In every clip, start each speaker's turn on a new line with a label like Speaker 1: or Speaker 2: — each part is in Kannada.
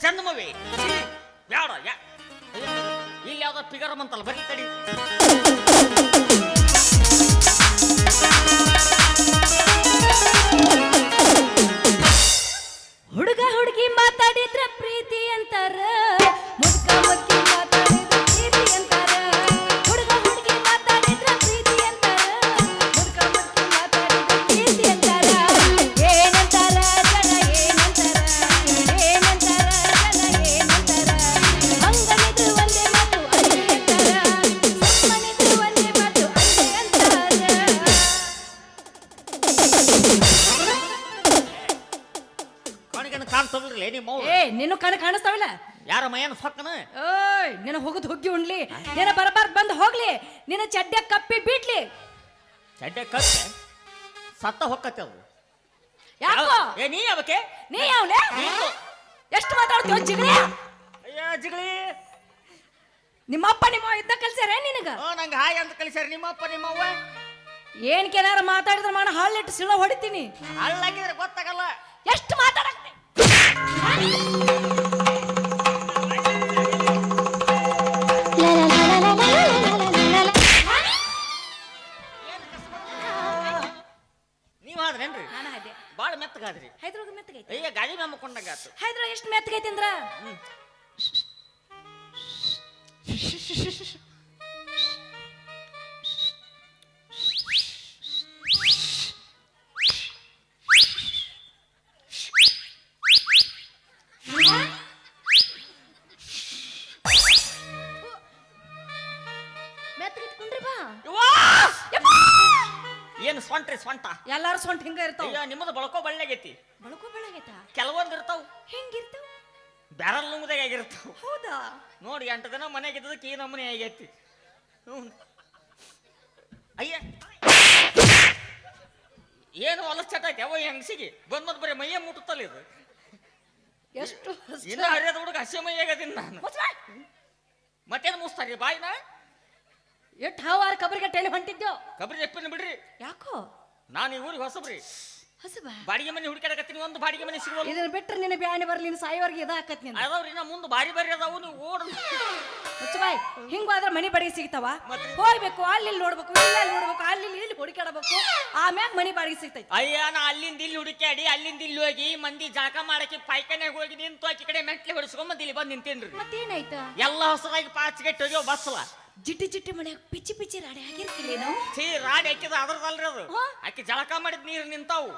Speaker 1: ಜನ್ಮವೇ ಬ್ಯಾಡ ಇಲ್ಲಿ ಯಾವ್ದೋ ಪಿಗರಮ್ ಅಂತಲ್ಲ ಬರೀ ತಡಿ.
Speaker 2: ಹುಡುಗ ಹುಡುಗಿ ಮಾತಾಡಿದ್ರ ಪ್ರೀತಿ ಅಂತಾರ, ಮುದ್ಕ ಮುದ್ಕಿ ಮಾತಾಡಿದ್ರ ಪ್ರೀತಿ ಅಂತಾರ. ಹುಡುಗ ಹುಡುಗಿ ಮಾತಾಡಿದ್ರ ಪ್ರೀತಿ ಅಂತಾರ, ಮುದ್ಕ ಮುದ್ಕಿ ಮಾತಾಡಿದ್ರ ಪ್ರೀತಿ ಅಂತಾರ. ಏನಂತಾರ ಜನ ಏನಂತಾರ, ಏನಂತಾರ ಜನ ಏನಂತಾರ. ಹಂಗನಿದ್ರು ಒಂದೇ ಮಾತು ಅದೇ ಅಂತಾರ, ಸುಮ್ಮನಿದ್ರು ಒಂದೇ ಮಾತು ಅದೇ ಅಂತಾರ.
Speaker 1: ಕಾಣಿಸ್ತದಿಲ್ಲ ನಿಮ್ಮ
Speaker 2: ನಿನ್ನ ಕಣ ಕಾಣಿಸ್ತಾವಿಲ್ಲ.
Speaker 1: ಯಾರ ಮೈಯನ ಸೊಕ್ಕನ
Speaker 2: ಓಯ್ ನಿನ್ನ ಹೋಗುದು ಹುಗ್ಗಿ ಉಣ್ಲಿ, ನಿನ್ನ ಬರಬಾರ್ದು ಬಂದು ಹೋಗ್ಲಿ, ನಿನ್ನ ಚಡ್ಡ ಕಪ್ಪಿ ಬಿಡ್ಲಿ.
Speaker 1: ಚಡ್ಡ ಕಪ್ಪೆ ಸತ್ತ ಹೊಕ್ಕತ್ತೆ ಅದು.
Speaker 2: ಯಾಕೋ
Speaker 1: ನೀ ಯಾವಕ್ಕೆ
Speaker 2: ನೀ ಯಾವನೇ ಎಷ್ಟು ಮಾತಾಡ್ತೀವ ಜಿಗಳಿ?
Speaker 1: ಅಯ್ಯ ಜಿಗಳಿ
Speaker 2: ನಿಮ್ಮಪ್ಪ ನಿಮ್ಮ ಇದ್ದ ಕಲ್ಸ್ಯಾರ ನಿನಗ?
Speaker 1: ನಂಗೆ ಹಾಯ್ ಅಂತ ಕಲಿಸ್ಯಾರ ನಿಮ್ಮಪ್ಪ ನಿಮ್ಮವ್ವ.
Speaker 2: ಏನ್ ಕೇನಾರ ಮಾತಾಡಿದ್ರ ಮಾಡ ಹಾಲಿಟ್ಟು ಸಿಳ ಹೊಡಿತೀನಿ.
Speaker 1: ಹಳ್ಳಾಗಿದ್ರೆ ಗೊತ್ತಾಗಲ್ಲ.
Speaker 2: ಎಷ್ಟು ಮಾತಾಡಕ್
Speaker 1: ನೀವ್ ಆದ್ರೇನ್ರಿ?
Speaker 2: ನಾನು ಹಾದೆ
Speaker 1: ಬಾಳ ಮೆತ್ತಗಾದ್ರಿ.
Speaker 2: ಹೈದ್ರಾಗ ಮೆತ್ತಗೈತಿ.
Speaker 1: ಅಯ್ಯ ಗಾಡಿ ಮೆಮ್ಮಕೊಂಡಾಗ ಆತು.
Speaker 2: ಹೈದ್ರಾಗ ಎಷ್ಟು ಮೆತ್ತಗೈತಿ ಅಂದ್ರ
Speaker 1: ಏನು ಸ್ವಂಟ್ರಿ ಸ್ವಂಟ
Speaker 2: ಎಲ್ಲಾರು ಸ್ವಂಟ ಹಿಂಗ ಇರ್ತಾವ.
Speaker 1: ಅಯ್ಯ ನಿಮ್ಮದು ಬಳಕೋ ಬಳ್ಳೆಗೈತಿ.
Speaker 2: ಬಳಕೋ ಬೆಳಗೈತ
Speaker 1: ಕೆಲವೊಂದು ಇರ್ತಾವ
Speaker 2: ಹೆಂಗಿರ್ತಾವ?
Speaker 1: ಬ್ಯಾರಲ್ ನುಂಗದಾಗ ಆಗಿರ್ತಾವ.
Speaker 2: ಹೌದಾ?
Speaker 1: ನೋಡಿ 8 ದಿನ ಮನೆಗೆ ಇದ್ದದಕ್ಕೆ ಈ ನಮ್ಮನೆ ಆಗೈತಿ. ಅಯ್ಯ ಏನು ಹೊಲಸ್ ಚಟ ಐತಿ ಅವ ಹೆಂಗಸಿಗೆ ಬಂದ್ ಬರೀ ಮೈಯ ಮುಟ್ಟುತ್ತಲ್ಲ ಇದು.
Speaker 2: ಎಷ್ಟು
Speaker 1: ಇನ್ನ ಹರಿಯದ ಹುಡುಗ ಹಸಿ ಮೈ ಆಗದಿನ ನಾನು. ಮತ್ತೇನು ಮುಸ್ತಾರಿ ಬಾಯಿನ?
Speaker 2: ಎಷ್ಟು ಹಾವಾರ ಕಬರಿಗೆ ಟೆಲಿ ಹೊಂಟಿದ್ಯೋ?
Speaker 1: ಕಬ್ರಿ ಎಪ್ಪಿನ ಬಿಡ್ರಿ.
Speaker 2: ಯಾಕೋ
Speaker 1: ನಾನು ಈ ಊರಿಗೆ ಹೊಸಬ್ರಿ.
Speaker 2: ಹಸಬ
Speaker 1: ಬಾಡಿಗೆ ಮನೆ ಹುಡುಕಾಡಕತ್ತೀನಿ, ಒಂದು ಬಾಡಿಗೆ ಮನೆ ಸಿಗೋಲ್ಲ.
Speaker 2: ಇದನ್ನ ಬಿಟ್ರೆ ನಿನ್ನ ಬ್ಯಾನಿ ಬರ್ಲಿ, ನಿನ್ನ ಸಾಯಿವರ್ಗೆ ಇದ ಹಾಕತ್ ನೀನು.
Speaker 1: ಅದಾವ್ರಿ ನಾ ಮುಂದೆ ಬಾರಿ ಬಾರಿ ಅದಾವು. ನೀವು ಓಡ್
Speaker 2: ಮುಚ್ಚಬಾಯ್ ಹಿಂಗಾದ್ರೆ ಮನಿ ಬಾಡಿಗೆ ಸಿಗ್ತಾವ.
Speaker 1: ಮತ್ತೆ?
Speaker 2: ಹೋಗ್ಬೇಕು ಅಲ್ಲಿ ನೋಡ್ಬೇಕು, ಇಲ್ಲಿ ನೋಡ್ಬೇಕು, ಅಲ್ಲಿ ಇಲ್ಲಿ ಹುಡುಕಾಡಬೇಕು, ಆಮ್ಯಾಗ ಮನಿ ಬಾಡಿಗೆ ಸಿಗ್ತೈತಿ.
Speaker 1: ಅಯ್ಯ ನಾ ಅಲ್ಲಿಂದ ಇಲ್ಲಿ ಹುಡುಕಾಡಿ ಅಲ್ಲಿಂದ ಇಲ್ಲಿ ಹೋಗಿ ಮಂದಿ ಜಾಕ ಮಾಡಕ್ಕೆ ಪಾಯ್ಕಾನೆಗೆ ಹೋಗಿ ನಿಂತು ಆಕಿ ಕಡೆ ಮೆಟ್ಲಿ ಹೊಡಿಸ್ಕೊಂಡ್ ಇಲ್ಲಿ ಬಂದು ನಿಂತೇನ್ರಿ.
Speaker 2: ಮತ್ತೇನಾಯ್ತ?
Speaker 1: ಎಲ್ಲ ಹೊಸದಾಗಿ ಪಾಚ್ಗೆಟ್ ಹೋಗ್ಯೋ ಬಸ್ಲ
Speaker 2: ಜಿಟ್ಟಿ ಜಿಟ್ಟಿ ಮನ್ಯಾಗ ಪಿಚ್ಚಿ ಪಿಚ್ಚಿ ರಾಡಿ ಆಗಿರ್ತಿಲ್ಲೇನು?
Speaker 1: ರಾಡಿ ಹಾಕಿದ ಅದ್ರದಲ್ರಿ ಅದು. ಆಕಿ ಜಳಕ ಮಾಡಿದ ನೀರು ನಿಂತಾವು.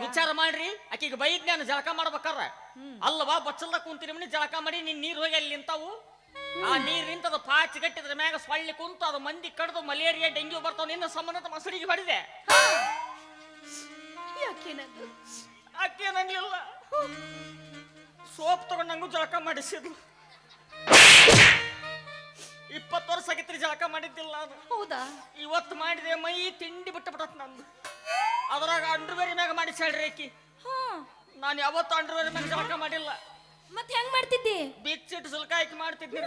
Speaker 1: ವಿಚಾರ ಮಾಡ್ರಿ, ಆಕಿಗೆ ಬೈದ್ ನಾನು ಜಳಕ ಮಾಡ್ಬೇಕಾರ ಅಲ್ಲವಾ ಬಚ್ಚಲ್ದ ಕುಂತೀನಿ ಮನಿ ಜಳಕ ಮಾಡಿ ನಿನ್ ನೀರ್ ಹೋಗಿ ಅಲ್ಲಿ ನಿಂತಾವು. ಆ ನೀರ್ ನಿಂತದ ಪಾಚಿ ಗಟ್ಟಿದ್ರ ಮ್ಯಾಗ ಸೊಳ್ಳಿ ಕುಂತು ಅದು ಮಂದಿ ಕಡ್ದು ಮಲೇರಿಯಾ ಡೆಂಗ್ಯೂ ಬರ್ತಾವ. ನಿನ್ನ ಸಂಬಂಧ ಮಸಡಿಗೆ ಹೊಡಿದೆ. ಆಕೆ ನಂಗಿಲ್ಲ ಸೋಪ್ ತಗೊಂಡ್ ನಂಗೂ ಜಳಕ ಮಾಡಿಸಿದ್ಲು. 20 ವರ್ಷ ಆಗಿತ್ರಿ ಜಳಕ ಮಾಡಿದ್ದಿಲ್ಲ ಅದು.
Speaker 2: ಹೌದಾ?
Speaker 1: ಇವತ್ತು ಮಾಡಿದೆ ಮೈ ತಿಂಡಿ ಬಿಟ್ಟು ಬಿಟ್ಟತ್ ನಂದು. ಅದ್ರಾಗ ಅಂಡರ್ವೇರ್ ಮ್ಯಾಗ ಮಾಡಿ ಹೇಳ್ರಿ ಆಕಿ. ನಾನು ಯಾವತ್ತು ಅಂಡರ್ವೇರ್ ಮ್ಯಾಗ ಜಳಕ ಮಾಡಿಲ್ಲ.
Speaker 2: ಮತ್ತೆ ಹೆಂಗ್ ಮಾಡ್ತಿದ್ದಿ?
Speaker 1: ಬಿಚ್ಚಿಟ್ಟು ಸುಲ್ಕ ಹಾಕಿ ಮಾಡ್ತಿದ್ನಿ.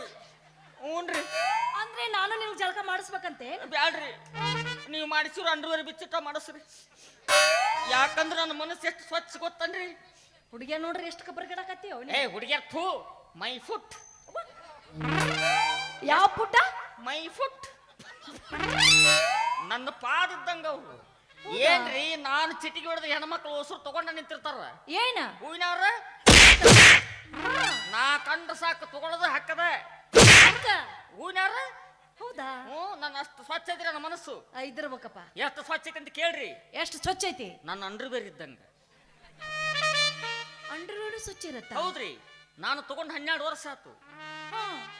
Speaker 1: ಹ್ಞೂನ್ರಿ.
Speaker 2: ಅಂದ್ರೆ ನಾನು ನಿಮ್ಗೆ ಜಳಕ ಮಾಡಿಸ್ಬೇಕಂತೆ?
Speaker 1: ಬ್ಯಾಡ್ರಿ, ನೀವು ಮಾಡಿಸಿರು ಅಂಡರ್ವೇರ್ ಬಿಚ್ಚಿಟ್ಟ ಮಾಡಿಸ್ರಿ. ಯಾಕಂದ್ರೆ ನನ್ನ ಮನಸ್ಸು ಎಷ್ಟು ಸ್ವಚ್ಛ ಗೊತ್ತನ್ರಿ.
Speaker 2: ಹುಡುಗಿಯ ನೋಡ್ರಿ ಎಷ್ಟು ಕಬ್ಬರ್ ಗಿಡಕತ್ತೀವ.
Speaker 1: ಹುಡುಗಿಯರ್ ಥೂ ಮೈ ಫುಟ್.
Speaker 2: ಯಾವ ಪುಟ್ಟ?
Speaker 1: ಮೈ ಫುಟ್ ನನ್ನ ಪಾದಿದ್ದಂಗ ಅವ್ರು. ಏನ್ರಿ ನಾನು ಚಿಟಿಗೆ ಹೊಡೆದ ಹೆಣ್ಮಕ್ಳು ಹೊಸರು ತಗೊಂಡ ನಿಂತಿರ್ತಾರ.
Speaker 2: ಏನ
Speaker 1: ಹೂವಿನವ್ರ ನಾ ಕಂಡ ಸಾಕು ತಗೊಳ್ಳೋದು ಹಾಕದ ಹೂವಿನವ್ರ.
Speaker 2: ಹೌದಾ?
Speaker 1: ಹ್ಞೂ ನನ್ನ ಅಷ್ಟು ಸ್ವಚ್ಛ ಐತ್ರಿ ನನ್ನ ಮನಸ್ಸು.
Speaker 2: ಇದ್ರಬೇಕಪ್ಪ.
Speaker 1: ಎಷ್ಟು ಸ್ವಚ್ಛ ಐತಿ ಅಂತ ಕೇಳ್ರಿ.
Speaker 2: ಎಷ್ಟು ಸ್ವಚ್ಛ ಐತಿ?
Speaker 1: ನನ್ನ ಅಂಡರ್ವೇರ್ ಇದ್ದಂಗ.
Speaker 2: ಅಂಡರ್ವೇರ್ ಸ್ವಚ್ಛ ಇರತ್ತ?
Speaker 1: ಹೌದ್ರಿ. ನಾನು ತಗೊಂಡ್ 12 ವರ್ಷ ಆತು.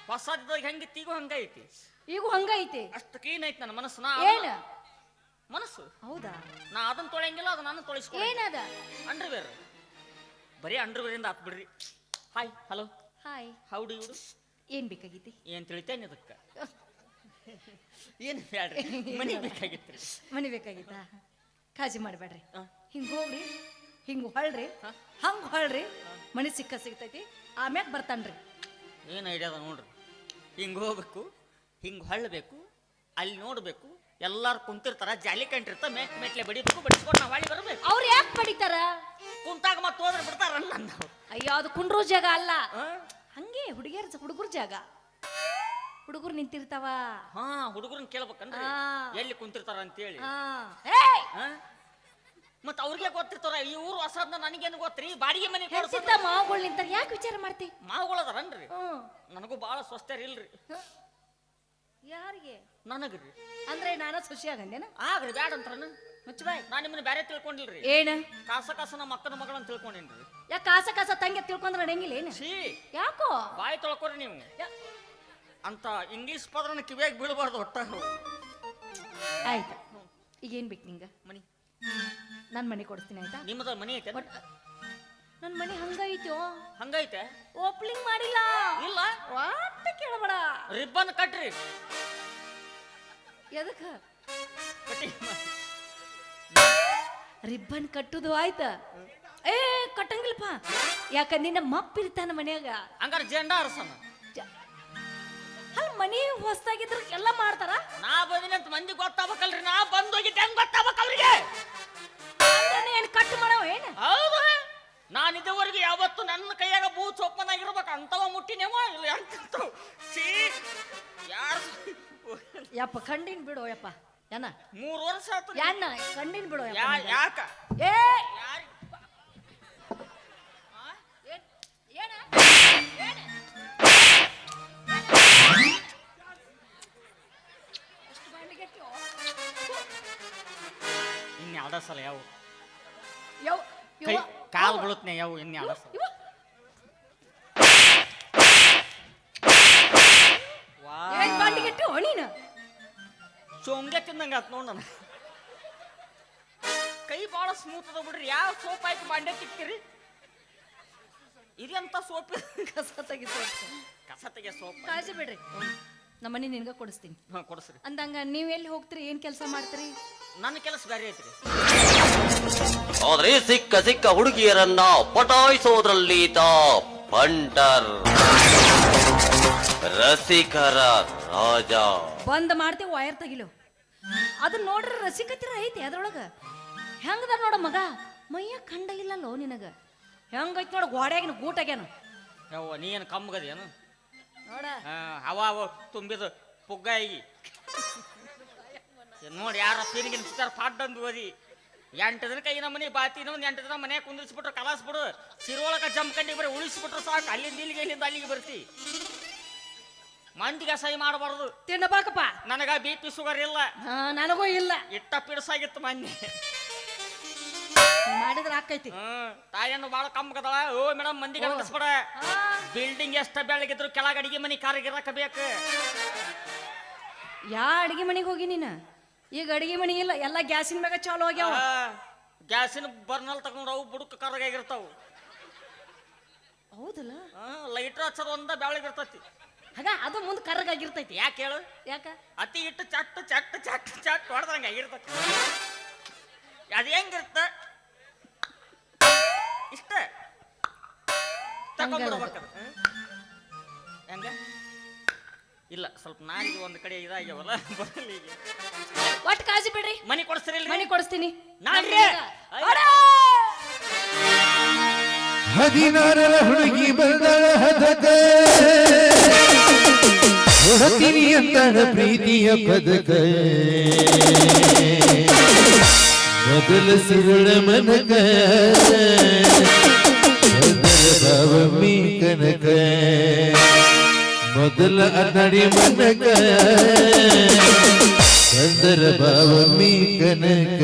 Speaker 1: ಹೊಸದಾಗ ಹೆಂಗಿತ್ತು ಈಗೂ ಹಂಗ ಐತಿ.
Speaker 2: ಈಗೂ ಹಂಗ ಐತಿ.
Speaker 1: ಅಷ್ಟು ಕ್ಲೀನ್ ಐತಿ ನನ್ನ ಮನಸ್ಸು.
Speaker 2: ಏನ
Speaker 1: ಮನಸ್ಸು?
Speaker 2: ಹೌದಾ?
Speaker 1: ನಾ ಅದನ್ನ ತೊಳೆಯಂಗಿಲ್ಲ, ಅದು ನಾನು ತೊಳಿಸ್ಕೊ.
Speaker 2: ಏನದ?
Speaker 1: ಅಂಡರ್ವೇರ್. ಬರೀ ಅಂಡರ್ವೇರ್ ಇಂದ ಆತ್ ಬಿಡ್ರಿ. ಹಾಯ್ ಹಲೋ
Speaker 2: ಹಾಯ್
Speaker 1: ಹೌಡು ಇವ್ರು
Speaker 2: ಏನ್ ಬೇಕಾಗಿತಿ?
Speaker 1: ಏನ್ ತಿಳಿತೇನೆ ಅದಕ್ಕ? ಏನು ಬ್ಯಾಡ್ರಿ, ಮನಿ ಬೇಕಾಗಿತ್ರಿ.
Speaker 2: ಮನಿ ಬೇಕಾಗಿತ್ತಾ? ಕಾಳಜಿ ಮಾಡಬೇಡ್ರಿ. ಹಿಂಗ ಹೋಗ್ರಿ, ಹಿಂಗ ಹೊಳ್ರಿ, ಹಂಗ ಹೊಳ್ರಿ, ಮನಿ ಸಿಗ್ತೈತಿ. ಆಮ್ಯಾಗ ಬರ್ತಾನ್ರಿ.
Speaker 1: ಏನು ಐಡಿಯಾ ಅದ ನೋಡ್ರಿ. ಹಿಂಗೆ ಹೋಗ್ಬೇಕು, ಹಿಂಗೆ ಹೊಳ್ಳಬೇಕು, ಅಲ್ಲಿ ನೋಡ್ಬೇಕು, ಎಲ್ಲಾರು ಕುಂತಿರ್ತಾರ ಜಾಲಿ ಕಂಡಿರ್ತ ಮೆಟ್ಲೆ ಬಡಿಬೇಕು ಬಡಿಸ್ಕೊಂಡು ನಾವು ಹೊಳಿ ಬರ್ಬೇಕು.
Speaker 2: ಅವ್ರು ಯಾಕೆ ಬಡಿತಾರ?
Speaker 1: ಕುಂತಾಗ ಮತ್ತೆ ಹೋದ್ರೆ ಬಿಡ್ತಾರ ನನ್ನ.
Speaker 2: ಅಯ್ಯೋ ಅದು ಕುಂಡ್ರು ಜಾಗ ಅಲ್ಲ, ಹಂಗೆ ಹುಡುಗರ ಜಾಗ. ಹುಡುಗರು ನಿಂತಿರ್ತಾವ.
Speaker 1: ಹಾ ಹುಡುಗರನ್ನ ಕೇಳ್ಬೇಕಂದ್ರೆ ಎಲ್ಲಿ ಕುಂತಿರ್ತಾರ ಅಂತೇಳಿ. ಮತ್ತ ಅವ್ರಿಗೆ ಗೊತ್ತಿರ್ತಾರ. ಈ ಊರು ಹೊಸದ ನನಗೇನು ಗೊತ್ತ್ರಿ? ಬಾಡಿಗೆ ಮನೆ
Speaker 2: ಮಾವುಗಳು ನಿಂತಾರ, ಯಾಕೆ ವಿಚಾರ ಮಾಡ್ತಿ?
Speaker 1: ಮಾವುಗಳದಾರನ್ರಿ? ನನಗೂ ಬಾಳ ಸ್ವಸ್ಥರ ಇಲ್ರಿ.
Speaker 2: ಯಾರಿಗೆ?
Speaker 1: ನನಗ್ರಿ.
Speaker 2: ಅಂದ್ರೆ ನಾನು ಖುಷಿ ಆಗಂದೇನ?
Speaker 1: ಆಗ್ರಿ ಬ್ಯಾಡ ಅಂತಾರನ.
Speaker 2: ಮುಚ್ಚಬಾಯ್.
Speaker 1: ನಾ ನಿಮ್ಮನ್ನ ಬ್ಯಾರೆ ತಿಳ್ಕೊಂಡಿಲ್ರಿ.
Speaker 2: ಏನ?
Speaker 1: ಕಾಸ ಕಾಸ ನಮ್ಮ ಅಕ್ಕನ ಮಗಳನ್ನ ತಿಳ್ಕೊಂಡೇನ್ರಿ.
Speaker 2: ಯಾಕ ಕಾಸ ಕಾಸ ತಂಗಿ ತಿಳ್ಕೊಂಡ್ರ ನಡೆಯಂಗಿಲ್ಲ ಏನ? ಯಾಕೋ?
Speaker 1: ಬಾಯಿ ತೊಳ್ಕೊರಿ ನೀವು. ಅಂತ ಇಂಗ್ಲಿಷ್ ಪದರನ್ನ ಕಿವಿಯಾಗಿ ಬೀಳಬಾರ್ದು ಒಟ್ಟ.
Speaker 2: ಆಯ್ತಾ, ಈಗ ಏನ್ ಬೇಕು ನಿಂಗ?
Speaker 1: ಮನಿ.
Speaker 2: ನನ್ ಮನೆ ಕೊಡಿಸ್ತೀನಿ ಆಯ್ತಾ?
Speaker 1: ನಿಮ್ಮದ ಮನಿ ಐತೆ?
Speaker 2: ನನ್ ಮನೆ ಹಂಗೈತೋ.
Speaker 1: ಹಂಗೈತೆ?
Speaker 2: ಓಪನಿಂಗ್ ಮಾಡಿಲ್ಲ.
Speaker 1: ಇಲ್ಲ
Speaker 2: ವಾಟ್ ಕೇಳಬೇಡ.
Speaker 1: ರಿಬ್ಬನ್ ಕಟ್ರಿ.
Speaker 2: ಎದಕ್ಕ?
Speaker 1: ಕಟ್ಟಿ.
Speaker 2: ರಿಬ್ಬನ್ ಕಟ್ಟುದು ಆಯ್ತಾ? ಏ ಕಟ್ಟಂಗಿಲ್ಲಪ್ಪ. ಯಾಕ ನಿನ್ನ ಮಪ್ಪಿರ್ತಾನ ಮನ್ಯಾಗ.
Speaker 1: ಹಂಗಾರ ಜೆಂಡಾ ಅರಸನ.
Speaker 2: ಅಲ್ಲಿ ಮನಿ ಹೊಸ್ತಾಗಿದ್ರ ಎಲ್ಲ ಮಾಡ್ತಾರ.
Speaker 1: ನಾ ಬಂದಿನಂತ ಮಂದಿ ಗೊತ್ತಾಗಬೇಕಲ್ರಿ. ನಾ ಬಂದೋಗಿದ್ದೆ ಹೆಂಗ್ ಗೊತ್ತಾಗಬೇಕು ಅವ್ರಿಗೆ?
Speaker 2: ಏನ್ ಕಟ್ಟು ಮಾಡವ ಏನ?
Speaker 1: ಹೌದು. ನಾನು ಇದುವರೆಗೆ ಯಾವತ್ತು ನನ್ನ ಕೈಯಾಗ ಬೂ ಚೊಪ್ಪನಾಗಿರ್ಬೇಕು ಅಂತವ ಮುಟ್ಟಿನೇವ ಇಲ್ಲ ಅಂತ. ಯಾರು
Speaker 2: ಯಪ್ಪ ಕಂಡಿನ್ ಬಿಡು ಯಪ್ಪ. ಏನ
Speaker 1: 3 ವರ್ಷ ಆಯ್ತು.
Speaker 2: ಯಾನ ಕಂಡಿನ್ ಬಿಡು
Speaker 1: ಯಾಕ?
Speaker 2: ಏ
Speaker 1: ಇನ್ಯಾವ್ದ ಸಲ ಯಾವ
Speaker 2: ಯಾವ
Speaker 1: ಕಾಲ್ ಬೀಳುತ್ತನೆ ಯಾವ ಇನ್ಯಾವ್ದ ಸಲ ಚೊಂಗೆ ತಿಂದಂಗ ಆತ್ ನೋಡ್. ನನ್ನ ಕೈ ಬಾಳ ಸ್ಮೂತ್ ಅದ ಬಿಡ್ರಿ. ಯಾವ ಸೋಪ್ ಆಯ್ತು ಬಾಂಡೆ ತಿಕ್ತಿರಿ? ಇದೆಂತ ಸೋಪ್?
Speaker 2: ಕಸ ತೆಗಿ ಸೋಪ್.
Speaker 1: ಕಸ ತೆಗೆ ಸೋಪ್.
Speaker 2: ಕಾಳಜಿ ಬಿಡ್ರಿ, ನಮ್ಮ ಮನೆ ನಿನ್ಗ ಕೊಡಿಸ್ತೀನಿ.
Speaker 1: ಹಾ ಕೊಡಿಸ್ರಿ.
Speaker 2: ಅಂದಂಗ ನೀವ್ ಎಲ್ಲಿ ಹೋಗ್ತೀರಿ? ಏನ್ ಕೆಲಸ ಮಾಡ್ತೀರಿ?
Speaker 1: ನನ್ನ ಕೆಲಸ ಬೇರೆ ಐತ್ರಿ.
Speaker 3: ಆದ್ರೆ ಸಿಕ್ಕ ಸಿಕ್ಕ ಹುಡುಗಿಯರನ್ನ ಪಟಾಯಿಸೋದ್ರಲ್ಲಿ ಬಂಟರ್ ರಸಿಕರ ರಾಜ.
Speaker 2: ಬಂದ್ ಮಾಡ್ತೇವೆ ವೈರ್ ತಗಿಲು. ಅದನ್ನ ನೋಡ್ರಿ ರಸಿಕತಿರ ಐತಿ ಅದ್ರೊಳಗ. ಹೆಂಗದ ನೋಡ ಮಗ, ಮೈಯ ಕಂಡ ಇಲ್ಲಲ್ಲೋ ನಿನಗ. ಹೆಂಗೈತಿ ನೋಡ ಗೋಡ್ಯಾಗಿನ ಗೂಟಾಗ್ಯಾನ.
Speaker 1: ಯವ್ವ ನೀ ಏನು ಕಮ್ಮಗದೇನು
Speaker 2: ನೋಡ.
Speaker 1: ಅವ ತುಂಬಿದ ಪುಗ್ಗಾಯಿ ನೋಡಿ. ಯಾರ ಪೀನಿಗೆ ನಿಂತಾರ ಪಾಡ್ ಅಂದು ಓದಿ 8 ದಿನಕ್ಕೆ ಈ ನಮ್ಮನೆ ಬಾತಿ. ಇನ್ನೊಂದು 8 ದಿನ ಮನ್ಯಾಗ ಕುಂದಿಸ್ಬಿಟ್ರು ಕಲಾಸ್ಬಿಡು. ಸಿರೋಳಕ ಜಂಪ್ಕಂಡಿಗೆ ಬರೀ ಉಳಿಸ್ಬಿಟ್ರು ಸಾಕು. ಅಲ್ಲಿಂದ ಇಲ್ಲಿಗೆ ಇಲ್ಲಿಂದ ಅಲ್ಲಿಗೆ ಬರ್ತಿ. ಮಂದಿಗೆ ಅಸಹ್ಯ ಮಾಡಬಾರ್ದು.
Speaker 2: ತಿನ್ನಬೇಕಪ್ಪ.
Speaker 1: ನನಗ BP ಶುಗರ್ ಇಲ್ಲ.
Speaker 2: ನನಗೂ ಇಲ್ಲ.
Speaker 1: ಇಟ್ಟ ಪಿಡ್ಸಾಗಿತ್ತು ಮೊನ್ನೆ.
Speaker 2: ಮಾಡಿದ್ರ ಆಕೈತಿ.
Speaker 1: ತಾಯಿಯನ್ನು ಬಾಳ ಕಮ್ಮಗದಳ. ಓ ಮೇಡಮ್ ಮಂದಿಗೆ ಅಡಗಿಸ್ಬೇಡ. ಬಿಲ್ಡಿಂಗ್ ಎಷ್ಟ ಬೆಳಗಿದ್ರು ಕೆಳಗ ಅಡಿಗೆ ಮನಿ ಕಾರಿಗಿರಕ ಬೇಕು.
Speaker 2: ಯಾ ಅಡಿಗೆ ಮನೆಗೆ ಹೋಗಿ ನೀನ? ಈಗ ಅಡಿಗೆ ಮನಿ ಇಲ್ಲ, ಎಲ್ಲ ಗ್ಯಾಸಿನ ಮ್ಯಾಗ ಚಾಲು ಆಗ್ಯಾವ.
Speaker 1: ಗ್ಯಾಸಿನ ಬರ್ನಲ್ ತಗೊಂಡು ಅವು ಬುಡಕ್ ಕರಗಾಗಿರ್ತಾವ.
Speaker 2: ಹೌದಲ್ಲ?
Speaker 1: ಲೈಟ್ರ್ ಹಚ್ಚದ ಒಂದ ಬೆಳಗಿರ್ತತಿ.
Speaker 2: ಹಾಗ ಅದು ಮುಂದೆ ಕರ್ಗಾಗಿರ್ತೈತಿ.
Speaker 1: ಯಾಕೆ ಹೇಳು?
Speaker 2: ಯಾಕ?
Speaker 1: ಅತಿ ಇಟ್ಟು ಚಟ್ ಚಟ್ ಚಟ್ ಚಟ್ ಹೊಡೆದಂಗ ಆಗಿರ್ತತಿ. ಅದ ಹೆಂಗಿರ್ತ ಇಷ್ಟ ತಗೊಂಡ್ಬಿಡ್ಬೇಕದ. ಹೆಂಗ ಇಲ್ಲ ಸ್ವಲ್ಪ ನಾಲಿಗೆ ಒಂದ್ ಕಡೆ ಇದಾಗ್ಯಾವಲ್ಲ ಬರಲಿ.
Speaker 2: ಒಟ್ಟು ಕಾಳಜಿ ಬಿಡ್ರಿ.
Speaker 1: ಮನಿ ಕೊಡಿಸ್ರಿ?
Speaker 2: ಮನಿ ಕೊಡಿಸ್ತೀನಿ.
Speaker 4: 16ರ ಹುಡುಗಿ ಬಂದಳ ಹದಕ, ಹೊಡತೀನಿ ಅಂತಳ ಪ್ರೀತಿಯ ಪದಕ. ಮೊದಲ ಸಿರುಳ ಮನಕ, ಭಾವಮ್ಮಿ ಕನಕ. ಮೊದಲ ಅನ್ನಡಿ ಮನಕ, ಬಂದರ ಭಾವಮ್ಮಿ ಕನಕ.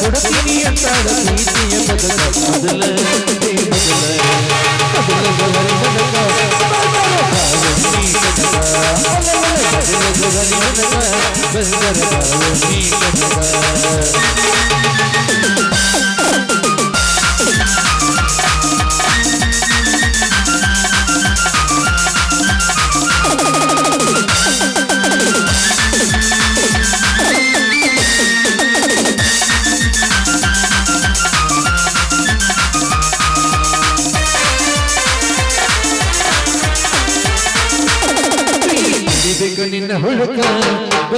Speaker 4: ಕೊಡತೀನಿ ಅಂತಾಳ ಪ್ರೀತಿಯ ಬದಲ. ಮೊದಲ ಹಿಡಿಬೇಕು ನಿನ್ನ ಹುಡುಕ